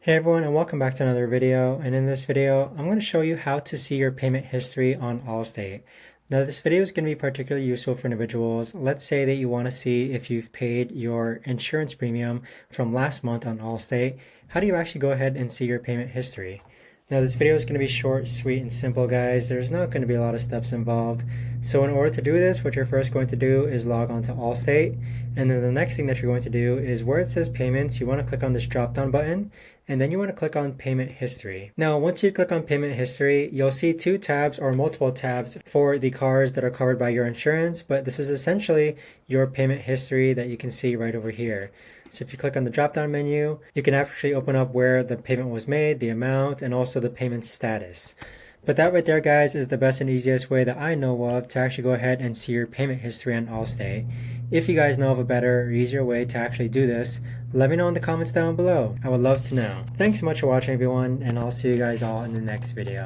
Hey everyone, and welcome back to another video. And in this video, I'm going to show you how to see your payment history on Allstate. Now this video is going to be particularly useful for individuals. Let's say that you want to see if you've paid your insurance premium from last month on Allstate. How do you actually go ahead and see your payment history? Now this video is going to be short, sweet, and simple, guys. There's not going to be a lot of steps involved. So in order to do this, what you're first going to do is log on to Allstate. And then the next thing that you're going to do is where it says payments, you want to click on this drop down button. And then you want to click on payment history. Now, once you click on payment history, you'll see two tabs or multiple tabs for the cars that are covered by your insurance, but this is essentially your payment history that you can see right over here. So if you click on the drop down menu, you can actually open up where the payment was made, the amount, and also the payment status. But that right there, guys, is the best and easiest way that I know of to actually go ahead and see your payment history on Allstate. If you guys know of a better or easier way to actually do this, let me know in the comments down below. I would love to know. Thanks so much for watching, everyone, and I'll see you guys all in the next video.